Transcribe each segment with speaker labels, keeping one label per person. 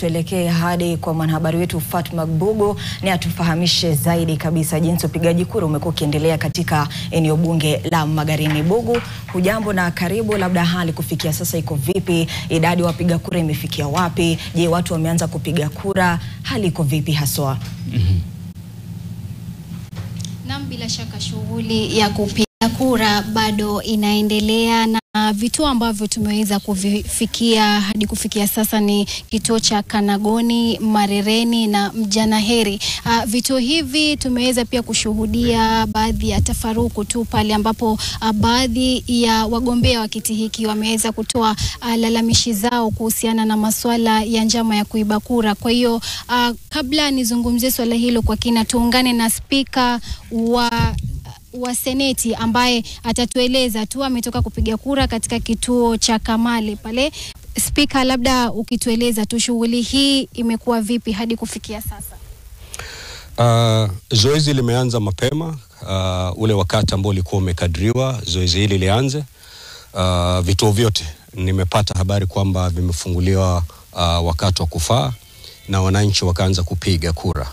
Speaker 1: Tuelekee hadi kwa mwanahabari wetu Fatma Gbogo ni atufahamishe zaidi kabisa jinsi upigaji kura umekuwa ukiendelea katika eneo bunge la Magarini. Bogo, hujambo na karibu. Labda hali kufikia sasa iko vipi? Idadi ya wapiga kura imefikia wapi? Je, watu wameanza kupiga kura? Hali iko vipi haswa?
Speaker 2: Na bila shaka shughuli ya kupiga kura bado inaendelea, na vituo ambavyo tumeweza kufikia hadi kufikia sasa ni kituo cha Kanagoni, Marereni na Mjanaheri. Vituo hivi tumeweza pia kushuhudia baadhi ya tafaruku tu pale ambapo baadhi ya wagombea wa kiti hiki wameweza kutoa lalamishi zao kuhusiana na masuala ya njama ya kuiba kura. Kwa hiyo kabla nizungumzie swala hilo kwa kina, tuungane na spika wa seneti ambaye atatueleza tu ametoka kupiga kura katika kituo cha Kamale pale. Spika, labda ukitueleza tu shughuli hii imekuwa vipi hadi kufikia sasa?
Speaker 3: Zoezi limeanza mapema, ule wakati ambao ulikuwa umekadiriwa zoezi hili lianze. Vituo vyote nimepata habari kwamba vimefunguliwa wakati wa kufaa na wananchi wakaanza kupiga kura.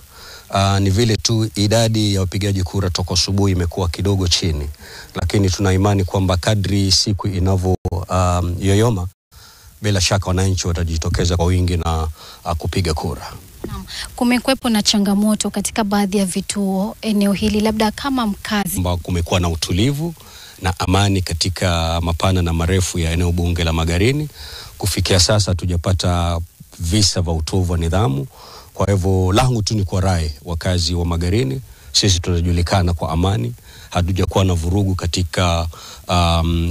Speaker 3: Ni vile tu idadi ya wapigaji kura toka asubuhi imekuwa kidogo chini, lakini tuna imani kwamba kadri siku inavyo yoyoma, bila shaka wananchi watajitokeza kwa wingi na kupiga kura.
Speaker 2: Kumekuwepo na changamoto katika baadhi ya vituo eneo hili, labda kama mkazi?
Speaker 3: Kumekuwa na utulivu na amani katika mapana na marefu ya eneo bunge la Magarini. Kufikia sasa hatujapata visa vya utovu wa nidhamu. Kwa hivyo langu tu ni kwa rai wakazi wa Magarini, sisi tunajulikana kwa amani, hatujakuwa na vurugu katika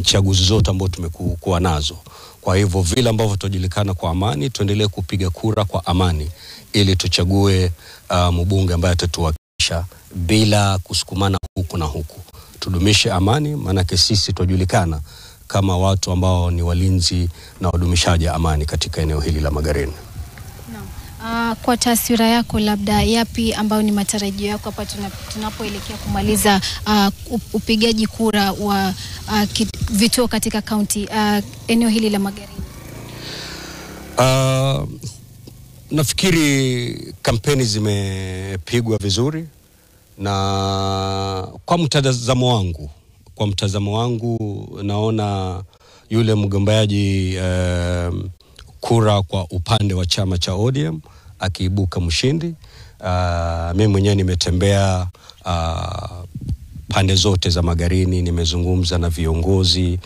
Speaker 3: chaguzi zote ambazo tumekuwa nazo. Kwa hivyo vile ambavyo tunajulikana kwa amani, tuendelee kupiga kura kwa amani ili tuchague mbunge ambaye atatuwakilisha bila kusukumana huku na huku. Tudumishe amani, maana sisi tunajulikana kama watu ambao ni walinzi na wadumishaji amani katika eneo hili la Magarini.
Speaker 2: Kwa taswira yako, labda yapi ambayo ni matarajio yako hapa tunapoelekea kumaliza upigaji kura wa vituo katika kaunti eneo hili la Magarini?
Speaker 3: Nafikiri kampeni zimepigwa vizuri, na kwa mtazamo wangu naona yule mgombeaji kura kwa upande wa chama cha ODM akiibuka mshindi. Mimi mwenyewe nimetembea pande zote za Magarini, nimezungumza na viongozi.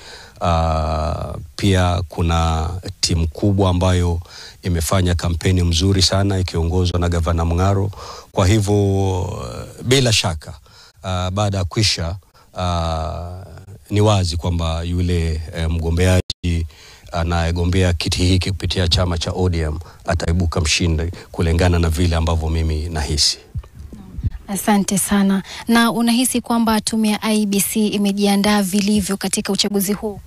Speaker 3: Pia kuna timu kubwa ambayo imefanya kampeni mzuri sana ikiongozwa na Gavana Mng'aro. Kwa hivyo bila shaka baada ya kuisha ni wazi kwamba yule mgombeaji anayegombea kiti hiki kupitia chama cha ODM ataibuka mshindi kulingana na vile ambavyo mimi nahisi.
Speaker 2: Asante sana. Na unahisi kwamba tume ya IEBC imejiandaa vilivyo katika uchaguzi huu?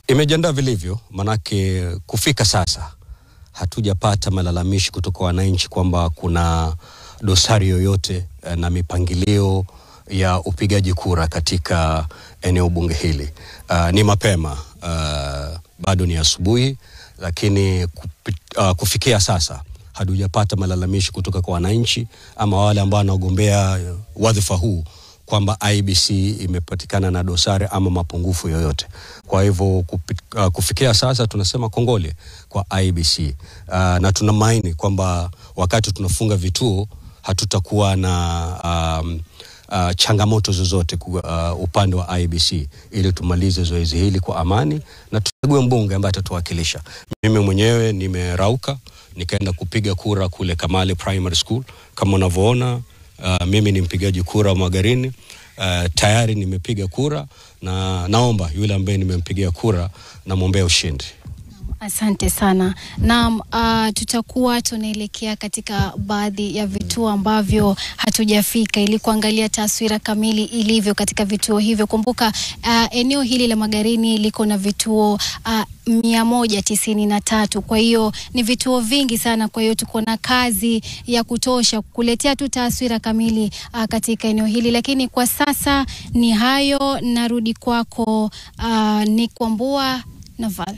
Speaker 3: Imejiandaa vilivyo, manake kufika sasa hatujapata malalamishi kutoka wananchi kwamba kuna dosari yoyote na mipangilio ya upigaji kura katika eneo bunge hili. Ni mapema, bado ni asubuhi, lakini kufikia sasa hatujapata malalamishi kutoka kwa wananchi ama wale ambao wanagombea wadhifa huu kwamba IEBC imepatikana na dosari ama mapungufu yoyote. Kwa hivyo kufikia sasa tunasema kongole kwa IEBC, na tunamaini kwamba wakati tunafunga vituo hatutakuwa na changamoto zozote upande wa IEBC, ili tumalize zoezi hili kwa amani na tuchague mbunge ambaye atatuwakilisha. Mimi mwenyewe nimerauka nikaenda kupiga kura kule Kamale Primary School. Kama unavyoona, mimi ni mpigaji kura wa Magarini. Tayari nimepiga kura na naomba yule ambaye nimempigia kura na muombea ushindi.
Speaker 2: Asante sana. Na tutakuwa tunaelekea katika baadhi ya vituo ambavyo hatujafika ili kuangalia taswira kamili ilivyo katika vituo hivyo. Kumbuka eneo hili la Magarini liko na vituo 193. Kwa hiyo ni vituo vingi sana, kwa hiyo tuko na kazi ya kutosha kuletea tu taswira kamili katika eneo hili. Lakini kwa sasa ni hayo, narudi kwako Nick Wambua Naval.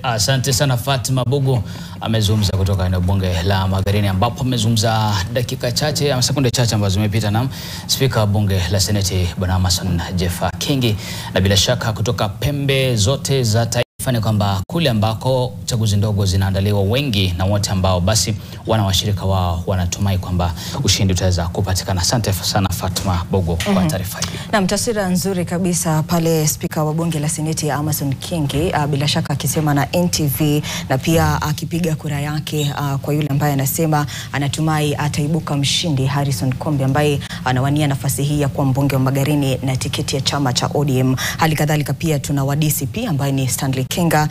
Speaker 4: Asante sana Fatma Bogo. Amezungumza kutoka eneo bunge la Magarini, ambapo amezungumza dakika chache ama sekunde chache ambazo zimepita na Spika wa bunge la Seneti Bwana Amason Jeffa Kingi, na bila shaka kutoka pembe zote za taifa ni kwamba kule ambako chaguzi ndogo zinaandaliwa, wengi na wote ambao basi wana washirika wao wanatumai kwamba ushindi utaweza kupatikana. Asante sana Fatma Bogo kwa taarifa hii.
Speaker 1: Na taswira nzuri kabisa pale Spika wa bunge la Seneti Amason Kingi bila shaka akisema na NTV, na pia akipiga kura yake kwa yule ambaye anasema anatumai ataibuka mshindi, Harrison Kombe, ambaye anawania nafasi hii ya kuwa mbunge wa Magarini na tiketi ya chama cha ODM. Hali kadhalika pia tuna wa DCP ambaye ni Stanley Kenga,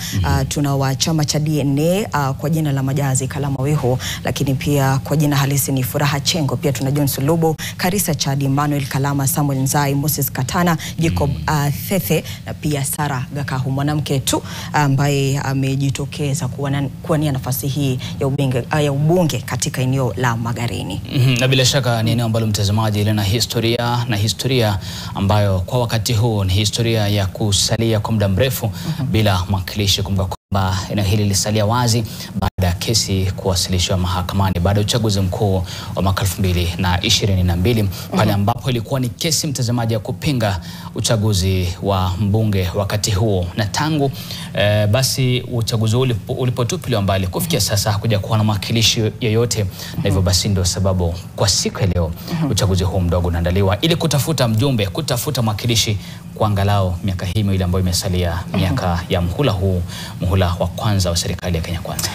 Speaker 1: tuna wa chama cha DNA kwa jina la majazi Kalama Weho, lakini pia kwa jina halisi ni Furaha Chengo. Pia tuna John Sulubo, Karisa Chadi, Emmanuel Kalama, Samuel Nzai, Moses Katana, Jacob Thethe, na pia Sarah Gakahu, mwanamke tu ambaye amejitokeza kuwania nafasi hii ya ubunge katika eneo la Magarini.
Speaker 4: Na bila shaka ni eneo ambalo mtazamaji lina historia ambayo kwa wakati huu ni historia ya kusalia kwa muda mrefu bila mwakilishi. Kumbuka kwamba eneo hili lisalia wazi baada ya kesi kuwasilishwa mahakamani baada ya uchaguzi mkuu wa mwaka 2022, pale ambapo ilikuwa ni kesi mtazamaji ya kupinga uchaguzi wa mbunge wakati huo, na tangu basi uchaguzi ulipotupiliwa mbali kufikia sasa hakuja kuwa na mwakilishi yeyote, na hivyo basi ndio sababu kwa siku ya leo uchaguzi huu mdogo unaandaliwa ili kutafuta mjumbe, kutafuta mwakilishi kwa angalau miaka hii miwili ambayo imesalia, miaka ya muhula wa kwanza wa serikali ya Kenya Kwanza.